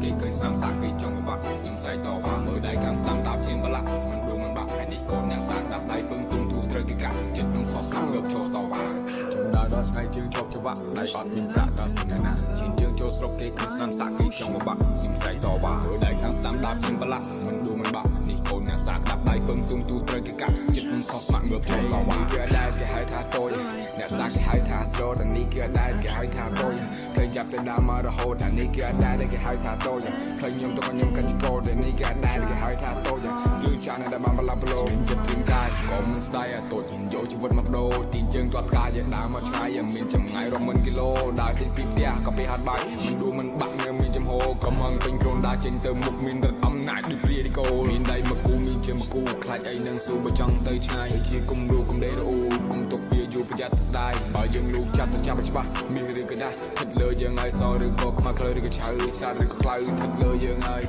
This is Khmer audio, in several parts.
គេឃើញស្នាមសាគេចង់បបាក់ខ្ញុំស្រែកតវ៉ាមើលដៃខាងស្នាមដាបជៀនបលាក់មិនដួលមិនបាក់ឯនេះកូនអ្នកសាដាប់ដៃពឹងទុំទូត្រូវគេកាត់ចិត្តនឹងសោះស្នាមងើបចូលតវ៉ាចំដើរដល់ថ្ងៃជើងជាប់ច្បាក់ដៃអត់មានប្រាក់ដល់សិនណាជិនជើងចូលស្រុកគេឃើញស្នាមសាគេចង់បបាក់ខ្ញុំស្រែកតវ៉ាមើលដៃខាងស្នាមដាបជៀនបលាក់មិនដួលមិនបាក់នេះកូនអ្នកសាដាប់ដៃពឹងទុំទូត្រូវគេកាត់ចិត្តនឹងសោះស្នាមងើបចូលតវ៉ាគេដែរគេហៅថាតូចអ្នកសាគេហៅថាស្រោតនេះគេដែរគេហៅថាតូចឃើញចាប់ទៅដើមមករហូតអានេះគេដែរគេហៅថាតូចឃើញខ្ញុំទៅខ្ញុំកាច់កោតែនេះគេដែរគេហៅថាតូចលឺចានដែលបានបលាប់ប្លូមានចិត្តទីមកាយក៏មិនស្ដាយតូចយកជីវិតមកបដូរទីជើងទាត់ផ្កាយដើរមកឆ្ងាយមានចម្ងាយរាប់ម៉ឺនគីឡូដើរចេញពីផ្ទះក៏ពេលហាត់បាយមិនដួលមិនបាក់នៅមានចំហកំងពេញក្រុនដើរចេញទៅមុខមានរត់អំណាចដូចព្រាឌីកូមានដៃមកគូមានជាមកគូខ្លាចអីនឹងស៊ូបើចង់ទៅឆ្ងាយជាគុំរូគុំដេរអ៊ូគុំទុកវាយូរប្រយ័ត្នស្ដាយបើយើងលូកចាប់ទៅចាប់ឲ្យច្បាស់មានរឿងក៏ដែរថិតលើយើងហើយសឬក៏ខ្មៅក្លើឬក៏ឆៅសាឬក៏ខ្លៅថិតលើយើងហើយ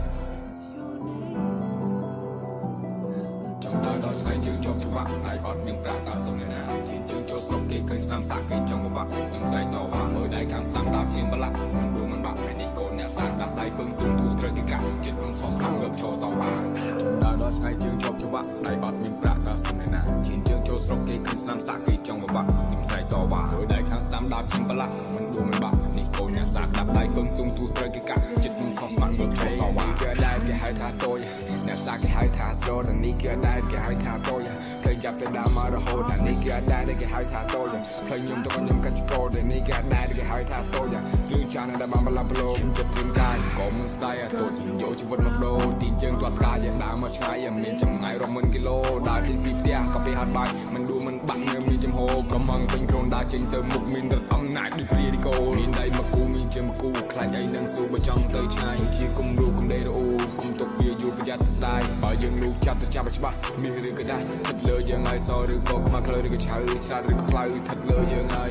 ចំដើរដល់ថ្ងៃជើងជាប់ច្បាក់ដៃអត់មានប្រាក់ដល់សុំណាជិនជើងចូលស្រុកគេឃើញស្នាមសាគេចង់បបាក់ខ្ញុំស្រែកតវ៉ាមើលដៃខាងស្នាមដាបជៀនបលាក់មិនដួលមិនបាក់ឯនេះកូនអ្នកសាដាប់ដៃពឹងទុំទូត្រូវគេកាត់ចិត្តនឹងសោះស្នាមងើបចូលតវ៉ាចំដើរដល់ថ្ងៃជើងជាប់ច្បាក់ដៃអត់មានប្រាក់ដល់សុំណាជិនជើងចូលស្រុកគេឃើញស្នាមសាគេចង់បបាក់ខ្ញុំស្រែកតវ៉ាមើលដៃខាងស្នាមដាបជៀនបលាក់មិនដួលមិនបាក់នេះកូនអ្នកសាដាប់ដៃពឹងទុំទូត្រូវគេកាត់ចិត្តនឹងសោះស្នាមងើបចូលតវ៉ាគេដែរគេហៅថាតូចអ្នកសាគេហៅថាស្រោតនេះគេដែរគេហៅថាតូចឃើញចាប់ទៅដើមមករហូតអានេះគេដែរគេហៅថាតូចឃើញខ្ញុំទៅខ្ញុំកាច់កោតែនេះគេដែរគេហៅថាតូចលឺចានដែលបានបលាប់ប្លូចិត្តទីមកាយក៏មិនស្ដាយតូចយកជីវិតមកដូរទីជើងទាត់ផ្កាយដើរមកឆ្ងាយមានចម្ងាយរាប់ម៉ឺនគីឡូដើរចេញពីផ្ទះក៏ពេលហាត់បាយមិនដួលមិនបាក់នៅមានចំហកំងពេញក្រុនដើរចេញទៅមុខមានរត់អំណាចដូចព្រាឌីកូមានដៃមកគូមានជាមកគូខ្លាចអីនឹងស៊ូបើចង់ទៅឆ្ងាយជាគុំរូគុំដេរអ៊ូគុំទុកវាយូរប្រយ័ត្នស្ដាយបើយើងលូកចាប់ទៅចាប់ឲ្យច្បាស់មានរឿងក៏ដែរថិតលើយើងហើយសឬក៏ខ្មៅក្លើឬក៏ឆៅសាឬក៏ខ្លៅថិតលើយើងហើយ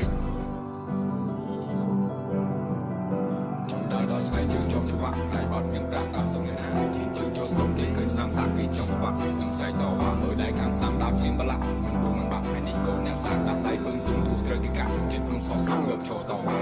ដល់ថ្ងៃជើងជាប់ច្បាក់ដៃអត់មានប្រាក់ដល់សុំណាជិនជើងចូលស្រុកគេឃើញស្នាមសាគេចង់បបាក់ខ្ញុំស្រែកតវ៉ាមើលដៃខាងស្នាមដាបជៀនបលាក់មិនដួលមិនបាក់ឯនេះកូនអ្នកសាដាប់ដៃពឹងទុំទូត្រូវគេកាត់ចិត្តនឹងសោះស្នាមងើបចូលតវ៉ា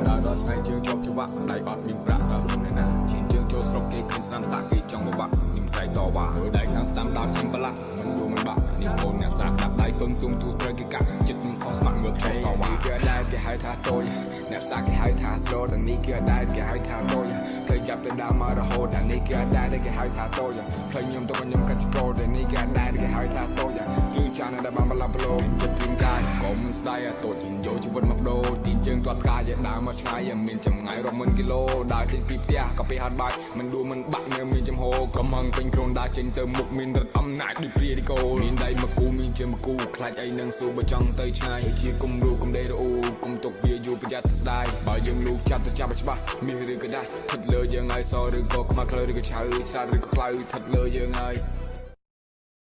ដល់ថ្ងៃជើងជាប់ច្បាក់ដៃអត់មានប្រាក់ដល់សុំណាជិនជើងចូលស្រុកគេឃើញស្នាមសាគេចង់បបាក់ខ្ញុំស្រែកតវ៉ាមើលដៃខាងស្នាមដាបជៀនបលាក់មិនដួលមិនបាក់នេះកូនអ្នកសាដាប់ដៃពឹងទុំទូត្រូវគេកាត់ចិត្តនឹងសោះស្នាមងើបចូលតវ៉ាគេដែរគេហៅថាតូចអ្នកសាគេហៅថាស្រោតនេះគេដែរគេហៅថាតូចឃើញចាប់ទៅដើមមករហូតអានេះគេដែរគេហៅថាតូចឃើញខ្ញុំទៅខ្ញុំកាច់កោតែនេះគេដែរគេហៅថាតូចលឺចានដែលបានបលាប់ប្លូចិត្តទីមកាយក៏មិនស្ដាយតូចយកជីវិតមកដូរទីជើងទាត់ផ្កាយដើរមកឆ្ងាយមានចម្ងាយរាប់ម៉ឺនគីឡូដើរចេញពីផ្ទះក៏ពេលហាត់បាយមិនដួលមិនបាក់នៅមានចំហកំងពេញក្រុនដើរចេញទៅមុខមានរត់អំណាចដូចព្រាឌីកូមានដៃមកគូមានជាមកគូខ្លាចអីនឹងស៊ូបើចង់ទៅឆ្ងាយជាគុំរូគុំដេរអ៊ូគុំទុកវាយូរប្រយ័ត្នស្ដាយបើយើងលូកចាប់ទៅចាប់ឲ្យច្បាស់មានរឿងក៏ដែរថិតលើយើងហើយសឬក៏ខ្មៅក្លើឬក៏ឆៅសាឬក៏ខ្លៅថិតលើយើងហើយ